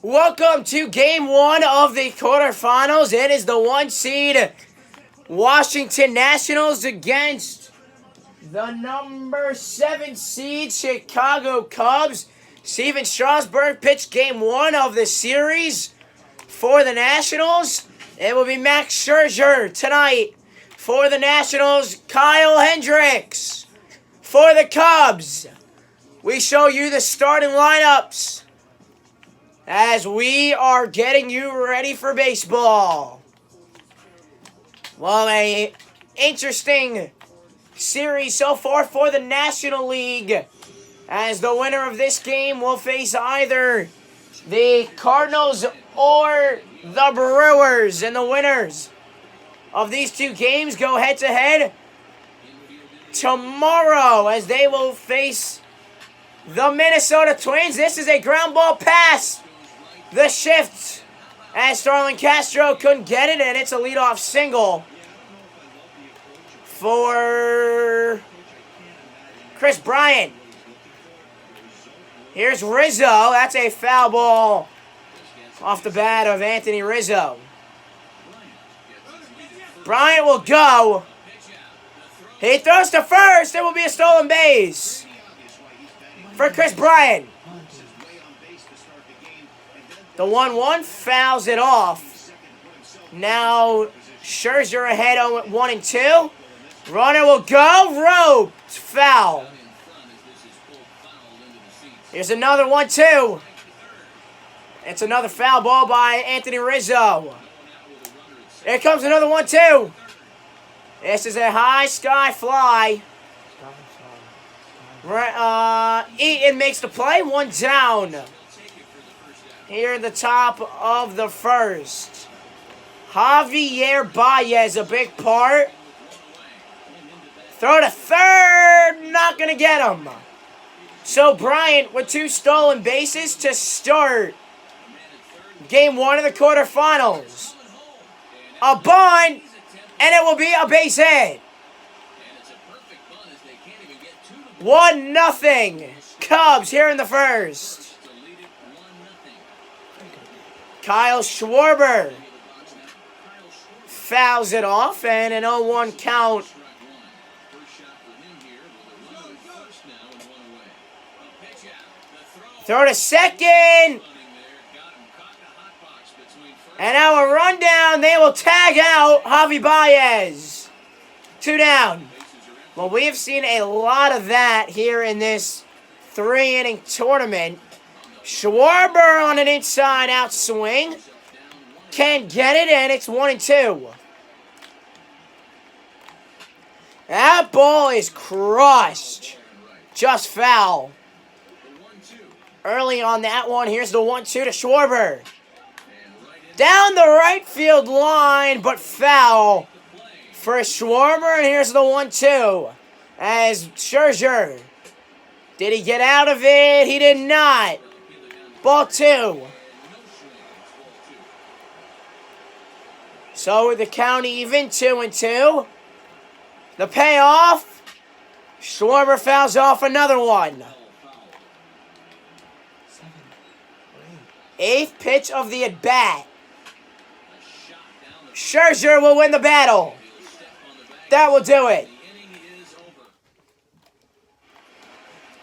Welcome to game one of the quarterfinals. It is the 1 seed Washington Nationals against the number 7 seed Chicago Cubs. Steven Strasburg pitched game one of the series for the Nationals. It will be Max Scherzer tonight for the Nationals. Kyle Hendricks for the Cubs. We show you the starting lineups as we are getting you ready for baseball. Well, an interesting series so far for the National League, as the winner of this game will face either the Cardinals or the Brewers, and the winners of these two games go head-to-head tomorrow as they will face the Minnesota Twins. This is a ground ball pass. The shift as Starlin Castro couldn't get it, and it's a leadoff single for Chris Bryant. Here's Rizzo. That's a foul ball off the bat of Anthony Rizzo. Bryant will go. He throws to first. It will be a stolen base for Chris Bryant. The 1-1 fouls it off. Now Scherzer ahead on 1-2. Runner will go. Roped. Foul. Here's another 1-2. It's another foul ball by Anthony Rizzo. Here comes another 1-2. This is a high sky fly. Eaton makes the play. One down. Here in the top of the first. Javier Baez, a big part. Throw to third. Not going to get him. So Bryant with 2 stolen bases to start game one of the quarterfinals. A bunt, and it will be a base hit. 1-0. Cubs here in the first. Kyle Schwarber fouls it off, and an 0-1 count. Throw to second. And now a rundown. They will tag out Javi Baez. 2 down. Well, we have seen a lot of that here in this 3-inning tournament. Schwarber on an inside-out swing. Can't get it, and it's 1-2. That ball is crushed. Just foul. Early on that one, here's the 1-2 to Schwarber. Down the right field line, but foul for Schwarber, and here's the 1-2 as Scherzer. Did he get out of it? He did not. Ball 2. So with the count even, 2-2. The payoff, Schwarber fouls off another one. 8th pitch of the at-bat. Scherzer will win the battle. That will do it.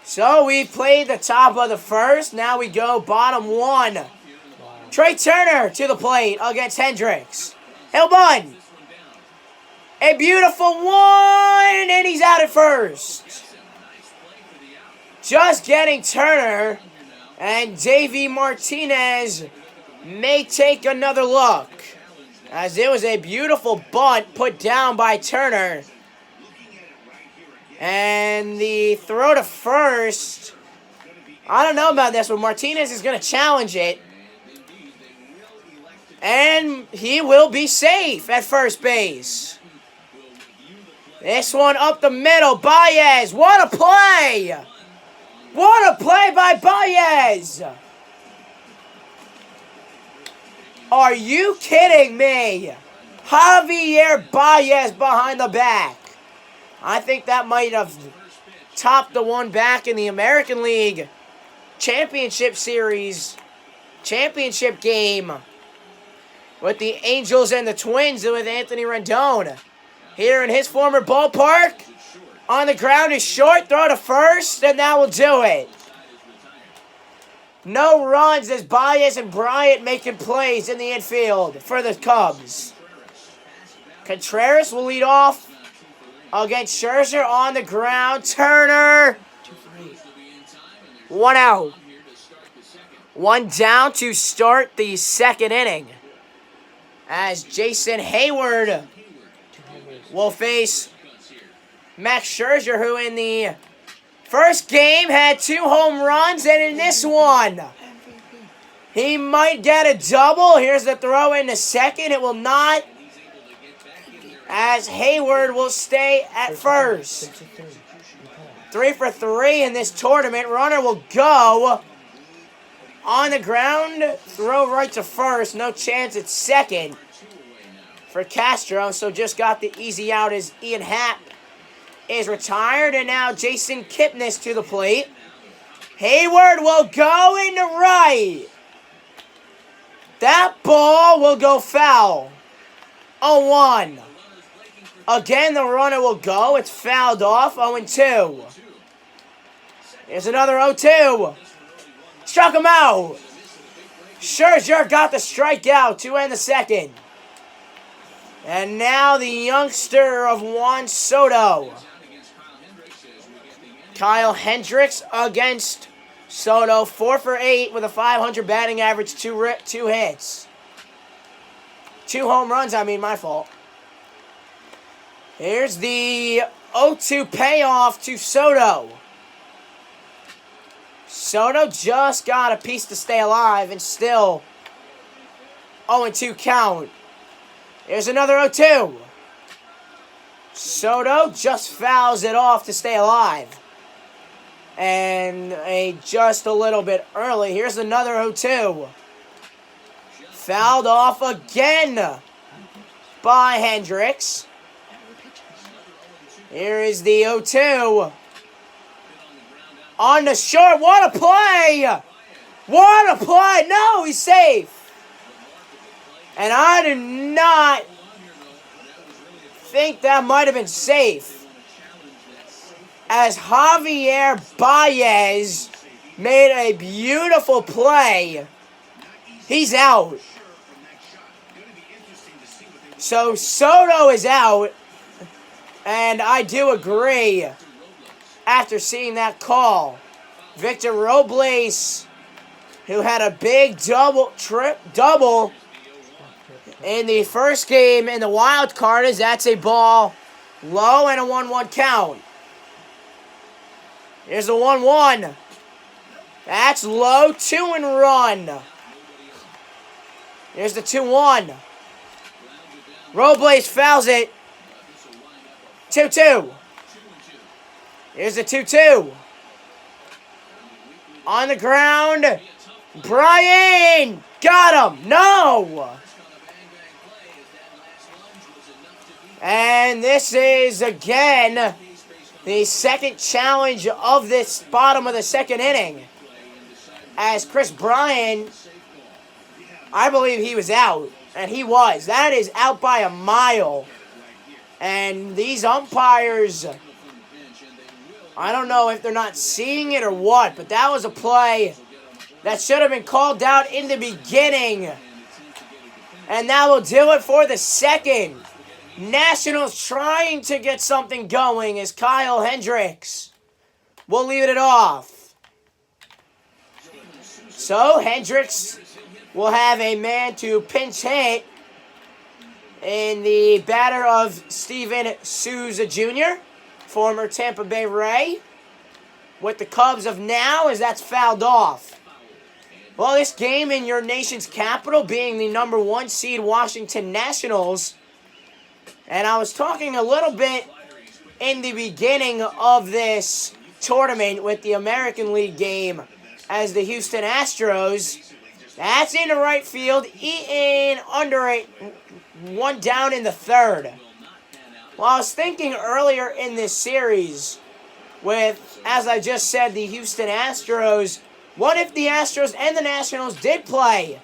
So we've played the top of the first. Now we go bottom 1. Trey Turner to the plate against Hendricks. He'll bunt. A beautiful one, and he's out at first. Just getting Turner, and Davey Martinez may take another look, as it was a beautiful bunt put down by Turner. And the throw to first, I don't know about this one. Martinez is going to challenge it. And he will be safe at first base. This one up the middle. Baez, what a play! What a play by Baez! Are you kidding me? Javier Baez behind the back. I think that might have topped the one back in the American League Championship Series championship game with the Angels and the Twins with Anthony Rendon. Here in his former ballpark, on the ground is short, throw to first, and that will do it. No runs as Baez and Bryant making plays in the infield for the Cubs. Contreras will lead off against Scherzer on the ground. Turner, 1 out. 1 down to start the second inning, as Jason Hayward will face Max Scherzer, who in the first game had 2 home runs, and in this one, he might get a double. Here's the throw in the second. It will not, as Hayward will stay at first. 3 for 3 in this tournament. Runner will go on the ground. Throw right to first. No chance at second for Castro. So just got the easy out as Ian Happ is retired. And now Jason Kipnis to the plate. Hayward will go into right. That ball will go foul. 0-1. Again, the runner will go. It's fouled off. 0-2. Here's another 0-2. Struck him out. Scherzer got the strikeout to end the second. And now the youngster of Juan Soto. Kyle Hendricks against Soto. 4 for 8 with a .500 batting average, 2 hits. 2 home runs, my fault. Here's the 0-2 payoff to Soto. Soto just got a piece to stay alive and still 0-2 count. Here's another 0-2. Soto just fouls it off to stay alive. And just a little bit early. Here's another 0-2. Fouled off again by Hendricks. Here is the 0-2. On the short. What a play! What a play! No, he's safe. And I do not think that might have been safe, as Javier Baez made a beautiful play. He's out. So Soto is out. And I do agree, after seeing that call, Victor Robles, who had a big double in the first game in the wild card, as that's a ball low and a 1-1 count. Here's the 1-1. That's low, 2 and run. Here's the 2-1. Robles fouls it. 2-2. Here's the 2-2. On the ground. Brian! Got him! No! And this is, again, the second challenge of this bottom of the second inning. As Chris Bryant, I believe he was out. And he was. That is out by a mile. And these umpires, I don't know if they're not seeing it or what, but that was a play that should have been called out in the beginning. And that will do it for the second. Nationals trying to get something going as Kyle Hendricks will lead it off. So Hendricks will have a man to pinch hit in the batter of Steven Souza Jr., former Tampa Bay Ray, with the Cubs of now, as that's fouled off. Well, this game in your nation's capital being the number 1 seed Washington Nationals, and I was talking a little bit in the beginning of this tournament with the American League game as the Houston Astros. That's in the right field, eating under 1 down in the third. Well, I was thinking earlier in this series with, as I just said, the Houston Astros What if the Astros and the Nationals did play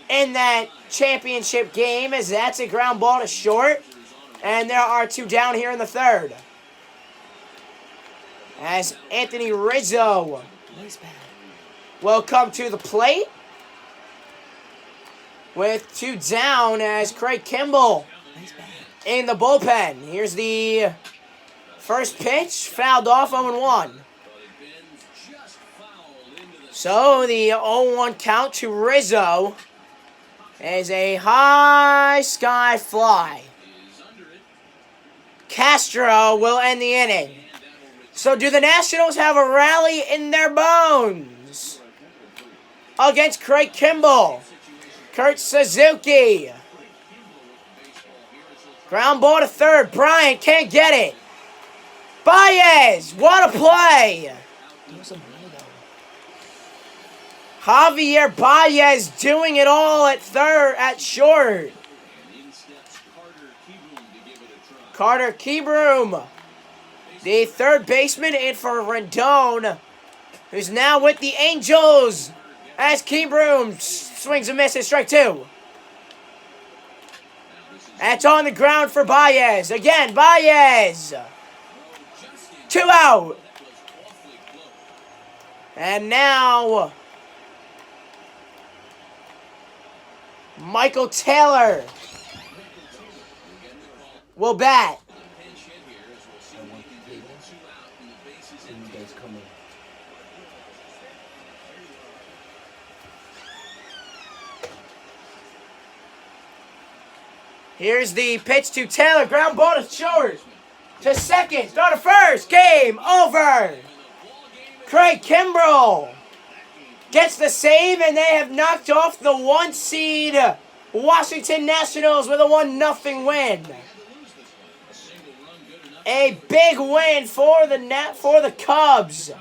in that championship game, as that's a ground ball to short, and there are 2 down here in the third. As Anthony Rizzo will come to the plate with 2 down as Craig Kimbrel in the bullpen. Here's the first pitch, fouled off 0-1. So the 0-1 count to Rizzo is a high sky fly. Castro will end the inning. So do the Nationals have a rally in their bones against Craig Kimbrel? Kurt Suzuki. Ground ball to third. Bryant can't get it. Baez, what a play. Javier Baez doing it all at short. Carter Kieboom, the third baseman, in for Rendon, who's now with the Angels, as Kieboom swings and misses, strike 2. That's on the ground for Baez. Again, Baez. 2 out. And now Michael Taylor will bat. Here's the pitch to Taylor. Ground ball to short. To second. Throw to first. Game over. Craig Kimbrel gets the save, and they have knocked off the 1 seed Washington Nationals with a 1-0 win. A big win for the Cubs,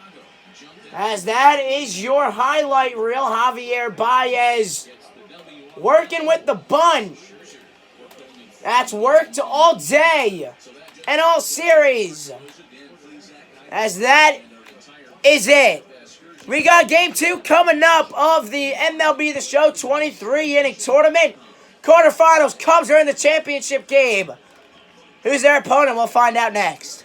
as that is your highlight reel. Javier Baez working with the bunt. That's worked all day and all series, as that is it. We got game 2 coming up of the MLB The Show 23-inning tournament. Quarterfinals, Cubs are in the championship game. Who's their opponent? We'll find out next.